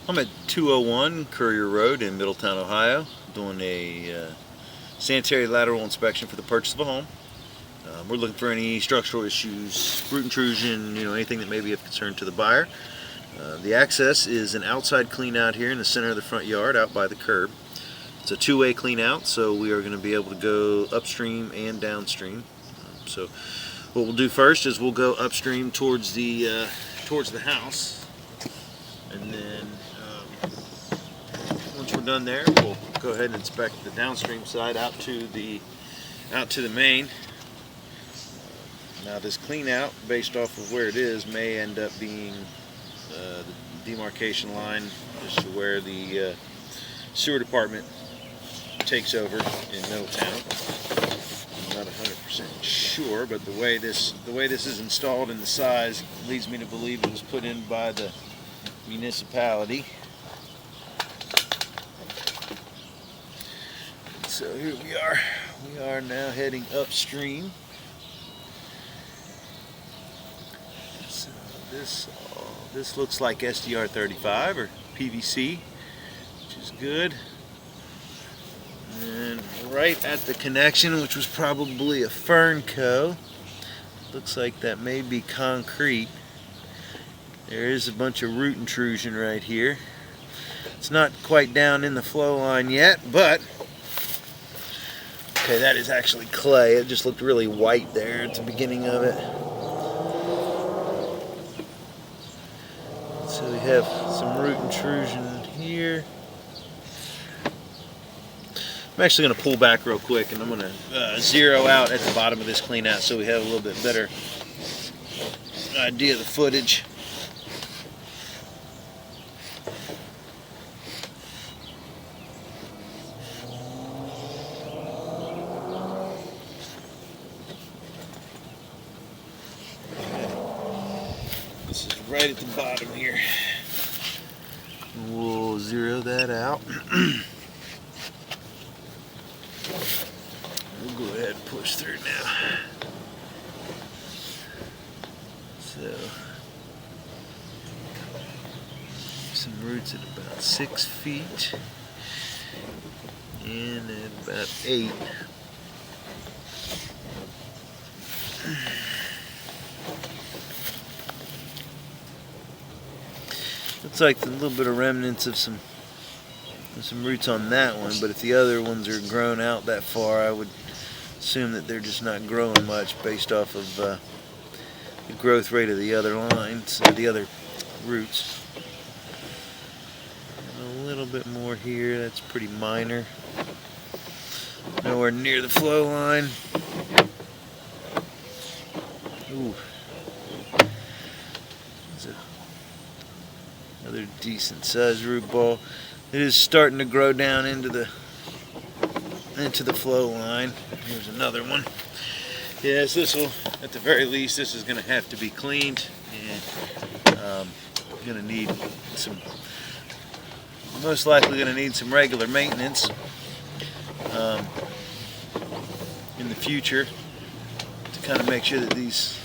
I'm at 201 Courier Road in Middletown, Ohio, doing a sanitary lateral inspection for the purchase of a home. We're looking for any structural issues, root intrusion, anything that may be of concern to the buyer. The access is an outside clean out here in the center of the front yard, out by the curb. It's a two-way clean out, so we are going to be able to go upstream and downstream. So what we'll do first is we'll go upstream towards the house, and then once we're done there, we'll go ahead and inspect the downstream side out to the main. Now this clean out, based off of where it is, may end up being the demarcation line as to where the sewer department takes over in Middletown. I'm not 100% sure, but the way this is installed and the size leads me to believe it was put in by the municipality. So here we are. We are now heading upstream. So this looks like SDR35 or PVC, which is good. And right at the connection, which was probably a fern co, looks like that may be concrete. There is a bunch of root intrusion right here. It's not quite down in the flow line yet, but okay, that is actually clay. It just looked really white there at the beginning of it. So we have some root intrusion here. I'm actually going to pull back real quick, and I'm going to zero out at the bottom of this clean out so we have a little bit better idea of the footage. This is right at the bottom here. We'll zero that out. We'll go ahead and push through now. So, some roots at about 6 feet and at about 8. Looks like a little bit of remnants of some roots on that one, but if the other ones are grown out that far, I would assume that they're just not growing much based off of the growth rate of the other lines, the other roots. And a little bit more here, that's pretty minor. Nowhere near the flow line. Ooh. There's another decent sized root ball. It is starting to grow down into the flow line. Here's another one. Yes, this will, at the very least, this is going to have to be cleaned, and going to need most likely going to need some regular maintenance in the future to kind of make sure that these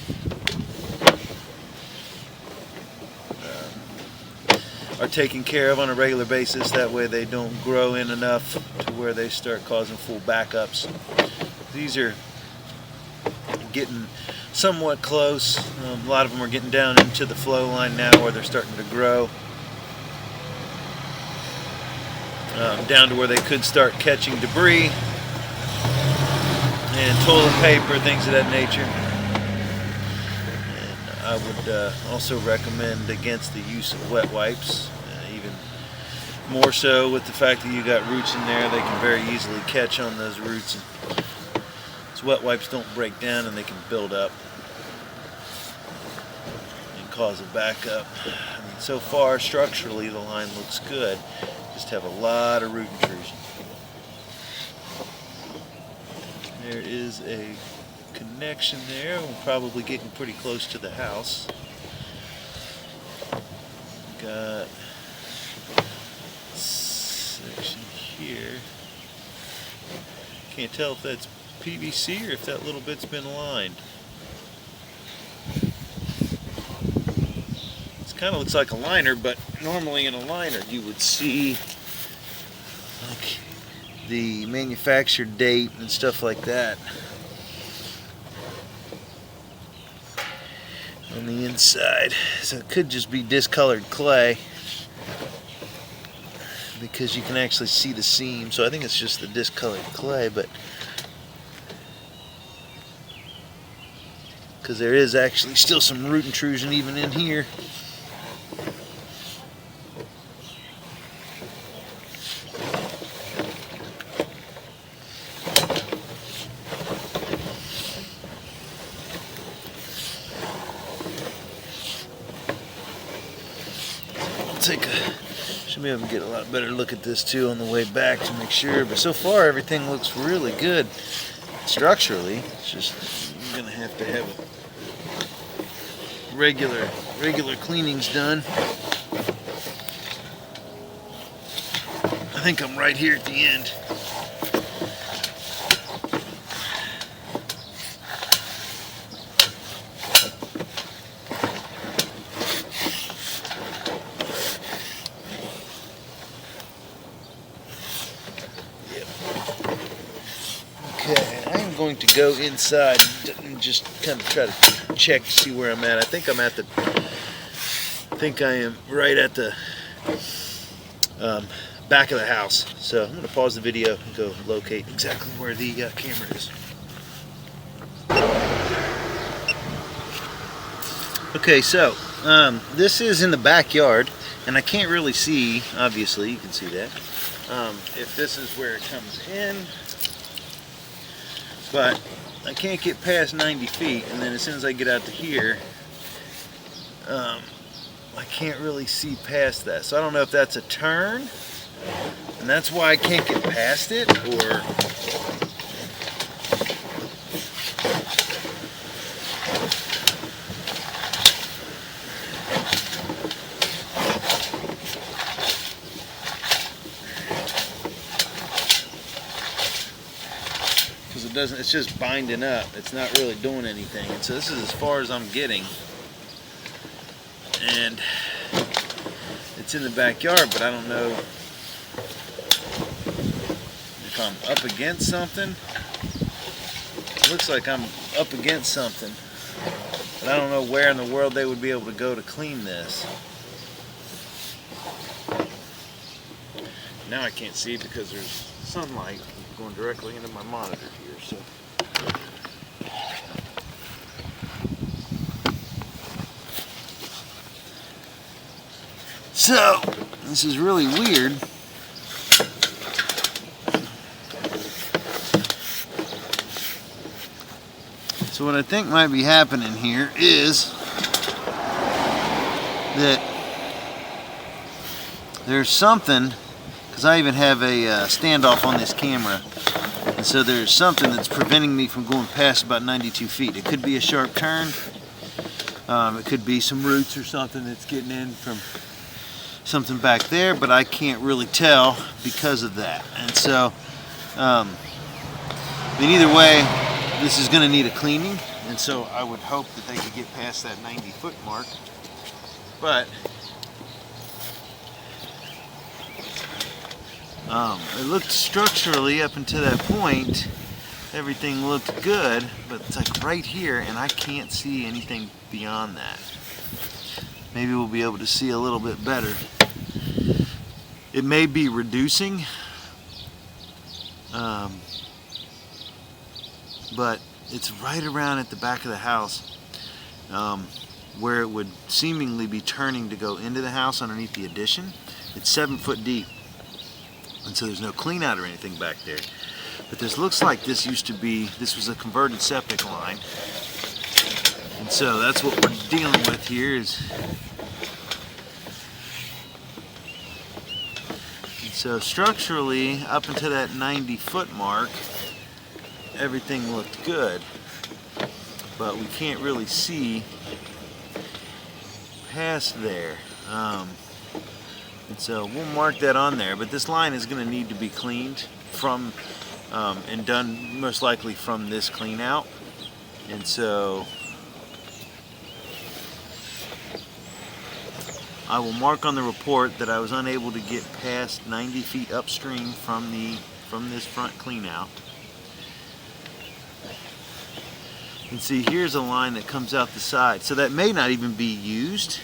are taken care of on a regular basis. That way they don't grow in enough to where they start causing full backups. These are getting somewhat close. A lot of them are getting down into the flow line now where they're starting to grow. Down to where they could start catching debris and toilet paper, things of that nature. I would also recommend against the use of wet wipes, even more so with the fact that you got roots in there. They can very easily catch on those roots. Those wet wipes don't break down and they can build up and cause a backup. I mean, so far structurally the line looks good, just have a lot of root intrusion. There is a connection there. We're probably getting pretty close to the house. Got a section here. Can't tell if that's PVC or if that little bit's been lined. It's kind of looks like a liner, but normally in a liner you would see like the manufacture date and stuff like that on the inside. So it could just be discolored clay, because you can actually see the seam. So I think it's just the discolored clay, but because there is actually still some root intrusion even in here. Should be able to get a lot better look at this too on the way back to make sure. But so far everything looks really good structurally. It's just you're gonna have regular cleanings done. I think I'm right here at the end. Okay, I'm going to go inside and just kind of try to check to see where I'm at. I think I am right at the back of the house. So I'm going to pause the video and go locate exactly where the camera is. Okay, so this is in the backyard, and I can't really see, obviously, you can see that, if this is where it comes in. But I can't get past 90 feet, and then as soon as I get out to here, I can't really see past that. So I don't know if that's a turn, and that's why I can't get past it, or it's just binding up. It's not really doing anything. And so this is as far as I'm getting. And it's in the backyard, but I don't know if I'm up against something. It looks like I'm up against something. But I don't know where in the world they would be able to go to clean this. Now I can't see because there's sunlight going directly into my monitor here. So this is really weird. So what I think might be happening here is that there's something, because I even have a standoff on this camera, and so there's something that's preventing me from going past about 92 feet. It could be a sharp turn, it could be some roots or something that's getting in from something back there, but I can't really tell because of that. And so I mean, either way, this is going to need a cleaning, and so I would hope that they could get past that 90-foot mark. But it looked structurally up until that point, everything looked good, but it's like right here, and I can't see anything beyond that. Maybe we'll be able to see a little bit better. It may be reducing, but it's right around at the back of the house, where it would seemingly be turning to go into the house underneath the addition. It's 7 foot deep, and so there's no clean out or anything back there. But this looks like this was a converted septic line. And so that's what we're dealing with here is. And so structurally, up until that 90-foot mark, everything looked good. But we can't really see past there. And so we'll mark that on there. But this line is going to need to be cleaned from and done most likely from this clean out. And so I will mark on the report that I was unable to get past 90 feet upstream from this front clean out. And see, here's a line that comes out the side, so that may not even be used.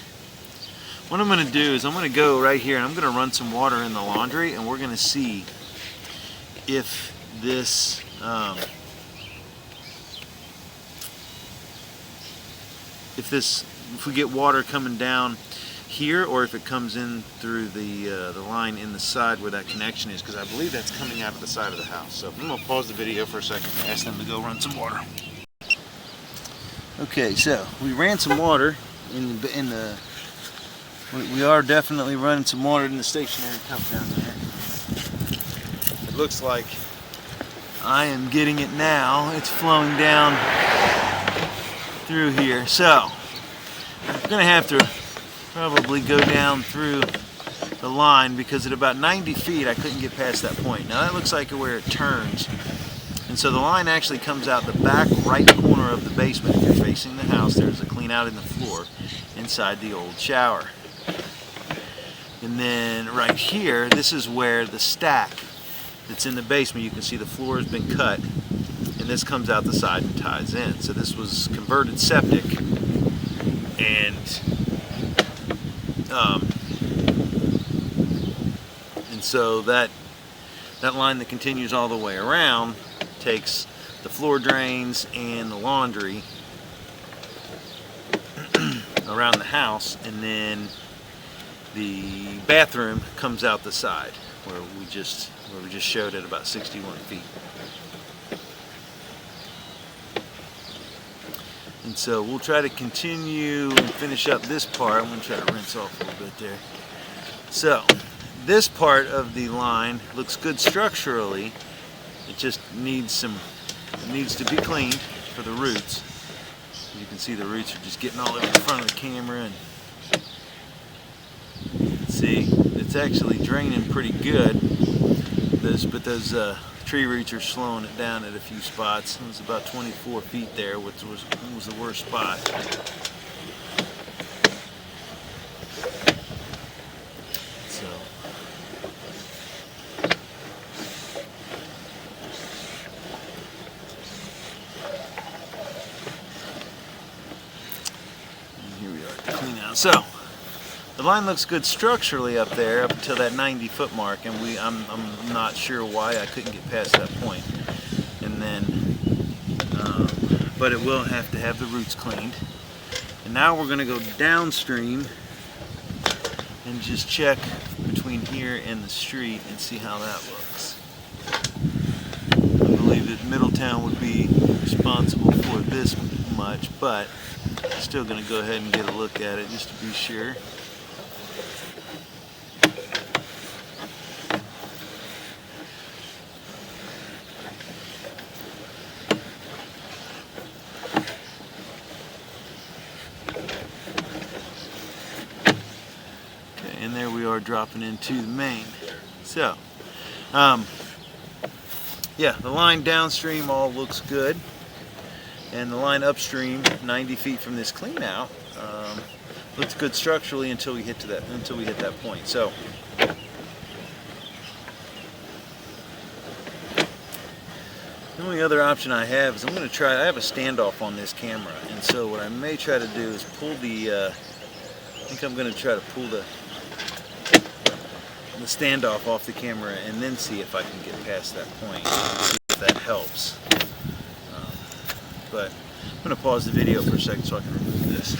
What I'm going to do is I'm going to go right here and I'm going to run some water in the laundry, and we're going to see if this if we get water coming down here, or if it comes in through the line in the side where that connection is, because I believe that's coming out of the side of the house. So I'm going to pause the video for a second and ask them to go run some water. Okay, so we ran some water we are definitely running some water in the stationary cup down there. It looks like I am getting it now. It's flowing down through here. So I'm going to have to probably go down through the line, because at about 90 feet I couldn't get past that point. Now that looks like where it turns. And so the line actually comes out the back right corner of the basement. If you're facing the house, there's a clean out in the floor inside the old shower. And then right here, this is where the stack that's in the basement, you can see the floor has been cut, and this comes out the side and ties in. So this was converted septic, and so that line that continues all the way around takes the floor drains and the laundry around the house, and then the bathroom comes out the side where we just showed at about 61 feet. And so we'll try to continue and finish up this part. I'm going to try to rinse off a little bit there. So this part of the line looks good structurally. It just needs to be cleaned for the roots. You can see the roots are just getting all over the front of the camera, and see, it's actually draining pretty good. But those tree roots are slowing it down at a few spots. It was about 24 feet there, which was the worst spot. So and here we are at the clean out. So the line looks good structurally up there up until that 90-foot mark, and I'm not sure why I couldn't get past that point. And then, but it will have to have the roots cleaned. And now we're going to go downstream and just check between here and the street and see how that looks. I believe that Middletown would be responsible for this much, but still going to go ahead and get a look at it just to be sure. And there we are dropping into the main. So, yeah, the line downstream all looks good, and the line upstream, 90 feet from this clean out, looks good structurally until we hit that point. So, the only other option I have is I have a standoff on this camera, and so what I may try to do is pull I think I'm going to try to pull the standoff off the camera and then see if I can get past that point, see if that helps. But I'm going to pause the video for a second so I can remove this.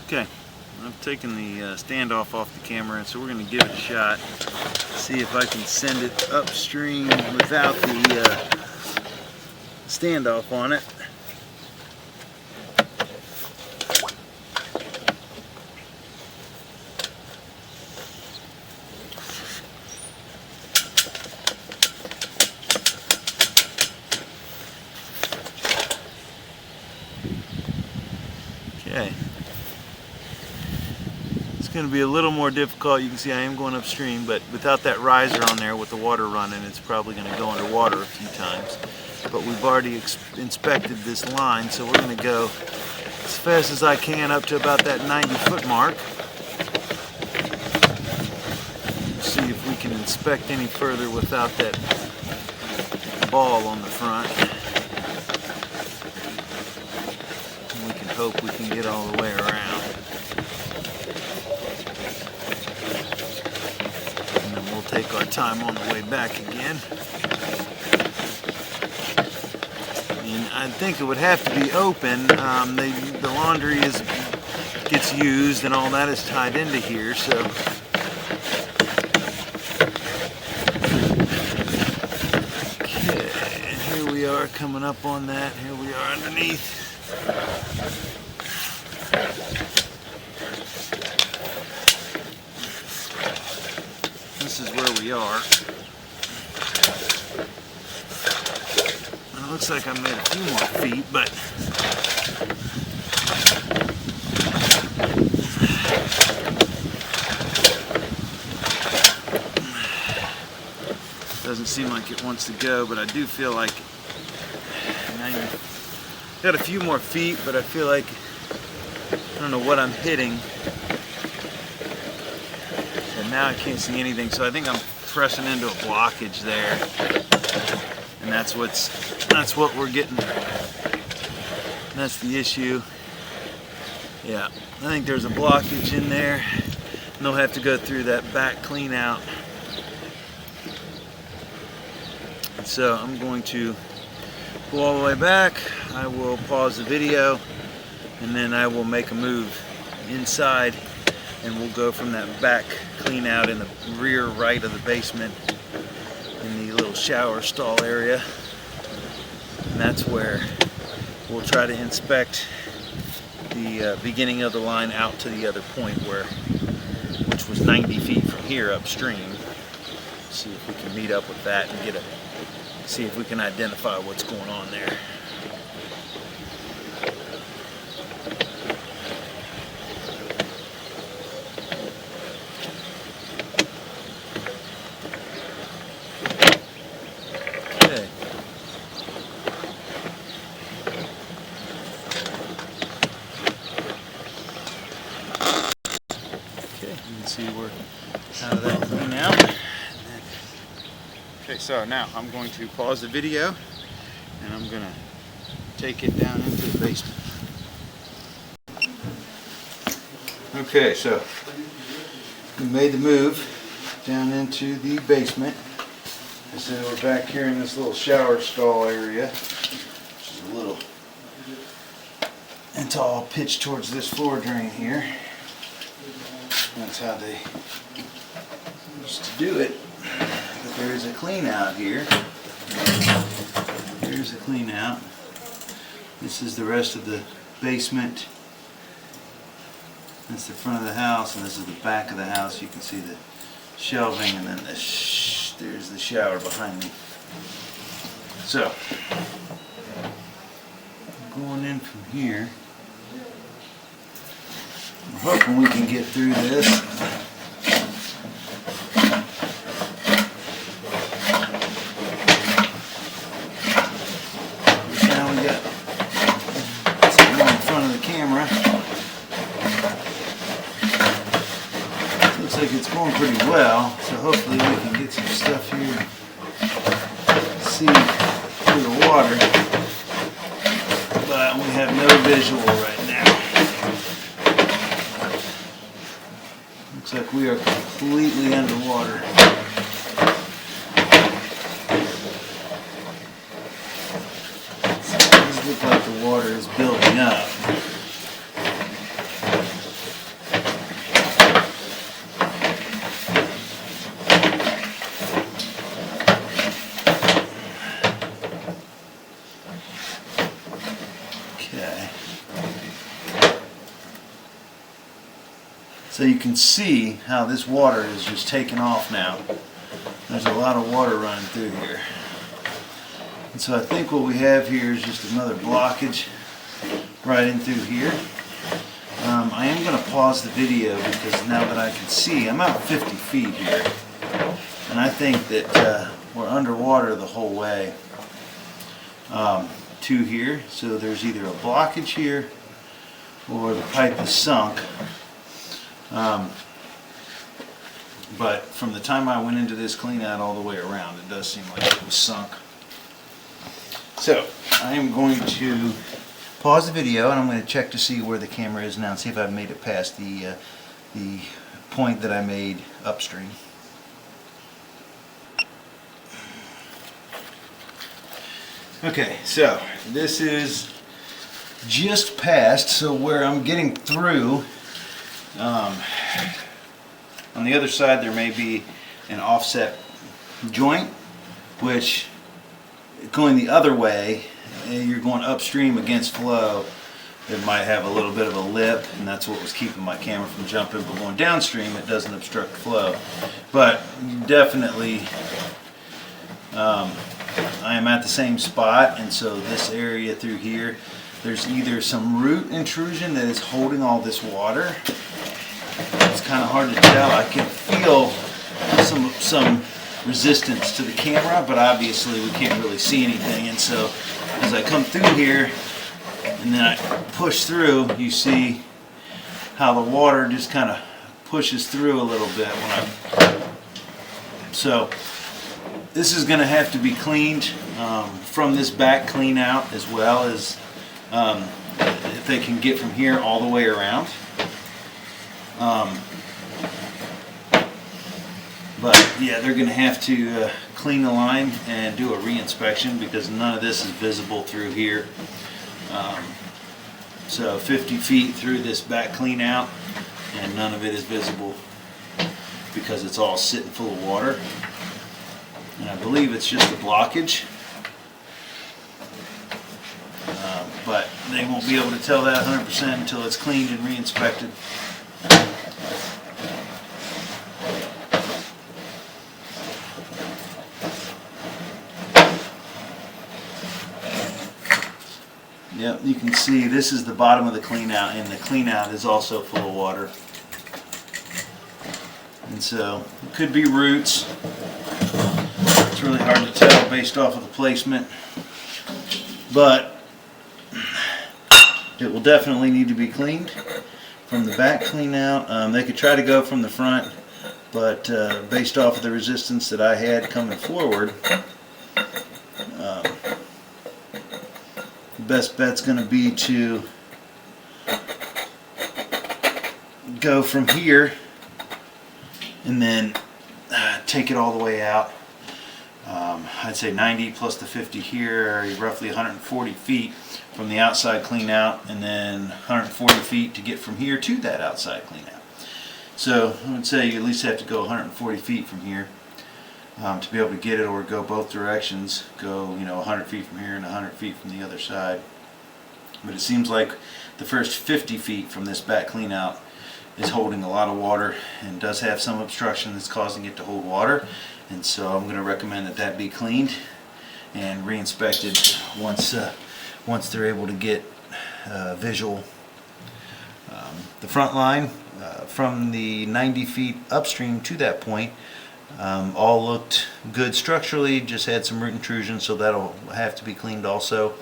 Okay, I've taken the standoff off the camera, and so we're going to give it a shot, see if I can send it upstream without the standoff on it. Okay, it's going to be a little more difficult. You can see I am going upstream, but without that riser on there with the water running, it's probably going to go underwater a few times. but we've already inspected this line, so we're going to go as fast as I can up to about that 90-foot mark. See if we can inspect any further without that ball on the front. And we can hope we can get all the way around. And then we'll take our time on the way back again. And I think it would have to be open. The laundry gets used and all that is tied into here, so okay, and here we are coming up on that. Here we are underneath. This is where we are. It looks like I made a few more feet, but doesn't seem like it wants to go, but I do feel like I got a few more feet, but I feel like I don't know what I'm hitting. And now I can't see anything, so I think I'm pressing into a blockage there. And that's what we're getting. That's the issue. Yeah, I think there's a blockage in there, and they'll have to go through that back clean out. So I'm going to go all the way back. I will pause the video, and then I will make a move inside, and we'll go from that back clean out in the rear right of the basement in the little shower stall area. And that's where we'll try to inspect the beginning of the line out to the other point, which was 90 feet from here upstream. See if we can meet up with that and see if we can identify what's going on there. See we're out of that clean out. Okay, so now I'm going to pause the video and I'm going to take it down into the basement. Okay, so we made the move down into the basement. So we're back here in this little shower stall area, which is a little, it's all pitched towards this floor drain here. That's how they used to do it. But there is a clean out here. There's a clean out. This is the rest of the basement. That's the front of the house, and this is the back of the house. You can see the shelving, and then there's the shower behind me. So, going in from here. We're hoping we can get through this. Now we got something in front of the camera. Looks like it's going pretty well, so hopefully we can get some stuff here. See through the water, but we have no visual right now. Looks like we are completely underwater. So it does look like the water is building up. Okay. So you can see how this water is just taking off now. There's a lot of water running through here. And so I think what we have here is just another blockage right in through here. I am going to pause the video because now that I can see, I'm out 50 feet here. And I think that we're underwater the whole way. to here. So there's either a blockage here or the pipe is sunk. But from the time I went into this clean out all the way around, it does seem like it was sunk. So I am going to pause the video and I'm going to check to see where the camera is now and see if I've made it past the point that I made upstream. Okay, so this is just past, so where I'm getting through, on the other side there may be an offset joint, which going the other way, you're going upstream against flow, it might have a little bit of a lip, and that's what was keeping my camera from jumping. But going downstream, it doesn't obstruct flow. But definitely I am at the same spot, and so this area through here, there's either some root intrusion that is holding all this water. It's kind of hard to tell. I can feel some resistance to the camera, but obviously we can't really see anything. And so as I come through here and then I push through, you see how the water just kind of pushes through a little bit so this is going to have to be cleaned from this back clean out, as well as if they can get from here all the way around. But yeah, they're going to have to clean the line and do a re-inspection because none of this is visible through here. So 50 feet through this back clean out, and none of it is visible because it's all sitting full of water. And I believe it's just a blockage, but they won't be able to tell that 100% until it's cleaned and re-inspected. Yep, you can see this is the bottom of the clean out, and the clean out is also full of water. And so it could be roots. It's really hard to tell based off of the placement, but it will definitely need to be cleaned from the back clean out. They could try to go from the front, but based off of the resistance that I had coming forward, the best bet's going to be to go from here and then take it all the way out. I'd say 90 plus the 50 here are roughly 140 feet from the outside clean out, and then 140 feet to get from here to that outside clean out. So I would say you at least have to go 140 feet from here to be able to get it, or go both directions, go 100 feet from here and 100 feet from the other side. But it seems like the first 50 feet from this back clean out is holding a lot of water and does have some obstruction that's causing it to hold water, and so I'm going to recommend that that be cleaned and re-inspected once they're able to get visual. The front line from the 90 feet upstream to that point all looked good structurally, just had some root intrusion, so that'll have to be cleaned also.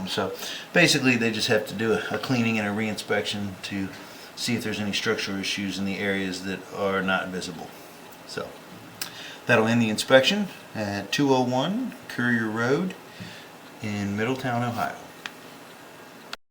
So basically they just have to do a cleaning and a re-inspection to see if there's any structural issues in the areas that are not visible. So that'll end the inspection at 201 Courier Road in Middletown, Ohio.